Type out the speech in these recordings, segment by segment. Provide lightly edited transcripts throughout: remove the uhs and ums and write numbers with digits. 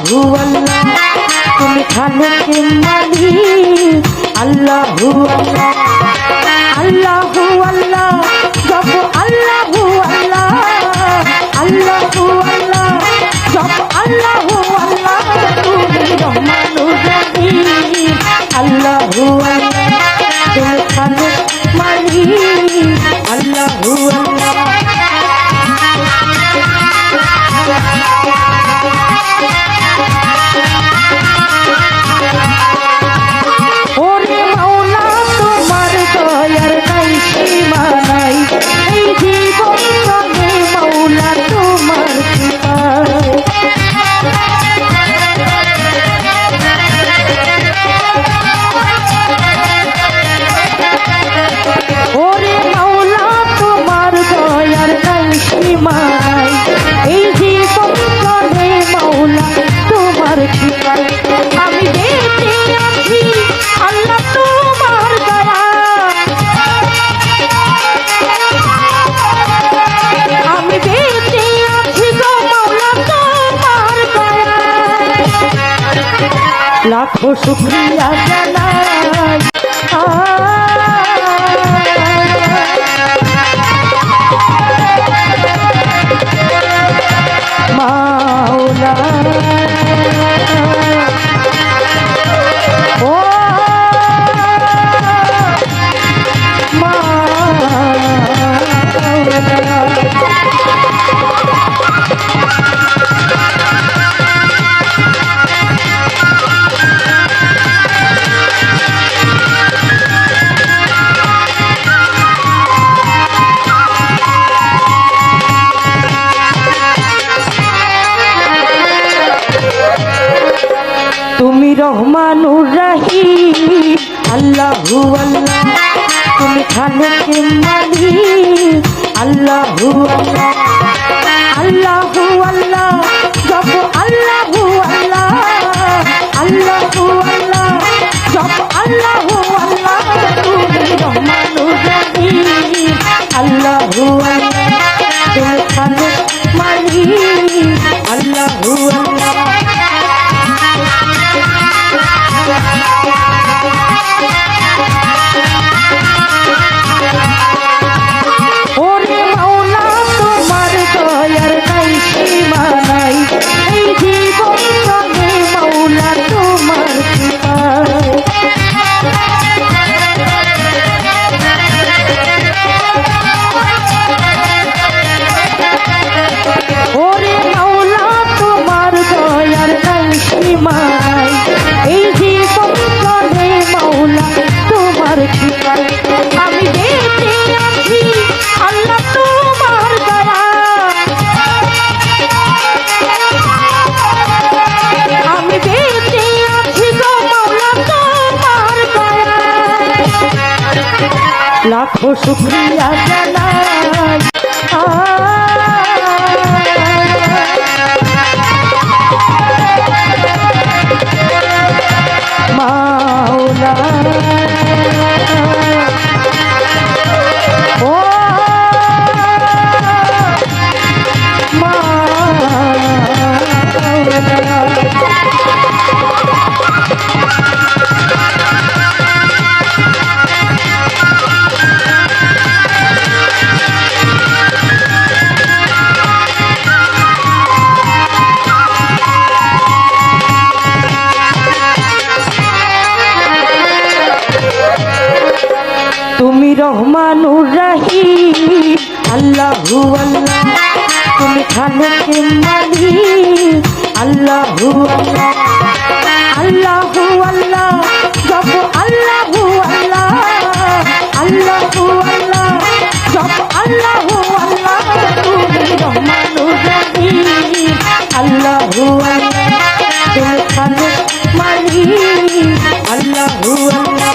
আল্লাহু আল্লাহ তুমি খালেক মালিক আল্লাহু আল্লাহ আল্লাহু আল্লাহ জপ আল্লাহু আল্লাহ আল্লাহু আল্লাহ জপ আল্লাহু আল্লাহ তুমি রহমানুর রহিম আল্লাহু আল্লাহ তুমি খালেক মালিক আল্লাহু আল্লাহ ওরে মাওলা তোমার দয়ার নাই সীমা নাই এই জীবন চলে মাওলা তোমার কৃপায় ওরে মাওলা তোমার দয়ার নাই সীমা নাই এই জীবন চলে মাওলা তোমার কৃপায় আমি বেঁচে আছি আল্লাহ তোমার দয়া আমি বেঁচে আছি গো মাওলা তোমার দয়া লাখো শুকরিয়া জানাই মাওলা ও তুমি রহমানুর রহিম আল্লাহু আল্লাহ তুমি খালেক মালিক আল্লাহু আল্লাহ আল্লাহু আল্লাহ জপ আল্লাহু আল্লাহ আল্লাহু আল্লাহ জপ আল্লাহু আল্লাহ তুমি রহমানুর রহিম আল্লাহু আল্লাহ তুমি খালেক মালিক আল্লাহু আল্লাহ ওরে মাওলা তোমার দয়ার নাই সীমা নাই এই জীবন চলে মাওলা তোমার কৃপায় ওরে মাওলা তোমার দয়ার নাই সীমা নাই এই জীবন চলে মাওলা তোমার কৃপায় আমি বেঁচে আছি আল্লাহ তোমার দয়া আমি বেঁচে আছি গো মাওলা তোমার দয়া লাখো শুকরিয়া জানাই মাওলা ও তুমি রহমানুর রহিম আল্লাহু আল্লাহ তুমি খালেক মালিক আল্লাহু আল্লাহ আল্লাহু আল্লাহ জপ আল্লাহু আল্লাহ আল্লাহু আল্লাহ জপ আল্লাহু আল্লাহ তুমি রহমানুর রহিম আল্লাহু আল্লাহ তুমি খালেক মালিক আল্লাহু আল্লাহ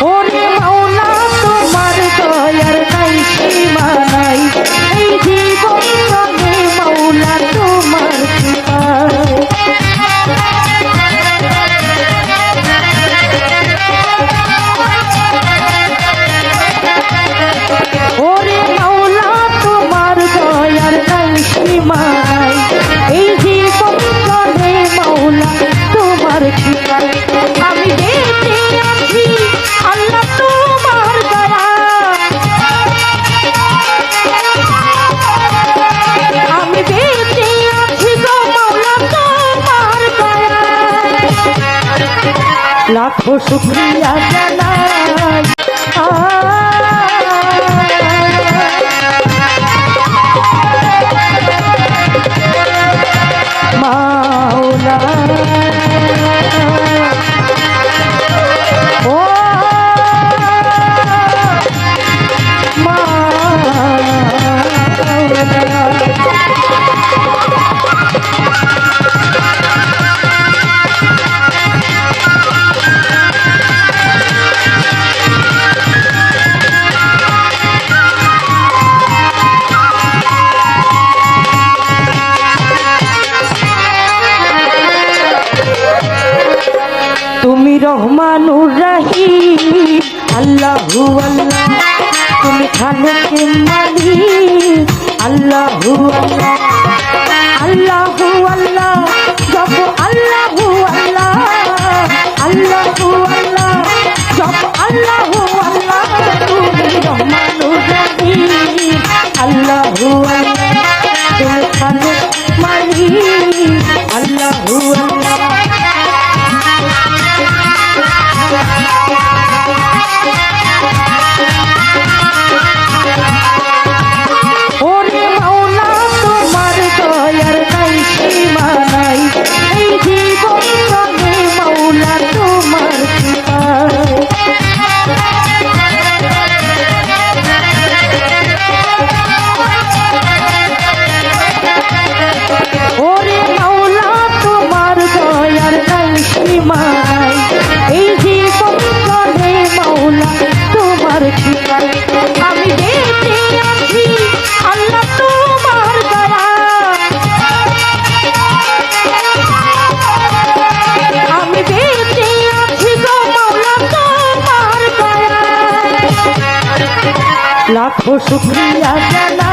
ওরে মাওলা তোমার দয়ার নাই সীমা নাই এই জীবন চলে মাওলা তোমার কৃপায় শুকরিয়া জানাই মাওলা ও তুমি রহমানুর রহিম আল্লাহু আল্লাহ তুমি খালেকে মালিক আল্লাহু আল্লাহ আল্লাহু আল্লাহ জপ আল্লাহু আল্লাহ আল্লাহু আল্লাহ জপ আল্লাহু আল্লাহ তুমি রহমানুর রহিম আল্লাহু আল্লাহ তুমি খালেক মালিক আল্লাহু আল্লাহ ওরে মাওলা তোমার দয়ার নাই সীমা নাই এই জীবন চলে মাওলা তোমার কৃপায় ওরে মাওলা তোমার দয়ার নাই সীমা নাই এই জীবন চলে মাওলা তোমার কৃপায় আমি বেঁচে আছি আল্লাহ তোমার দয়া আমি বেঁচে আছি গো মাওলা তোমার দয়া লাখো শুকরিয়া জানাই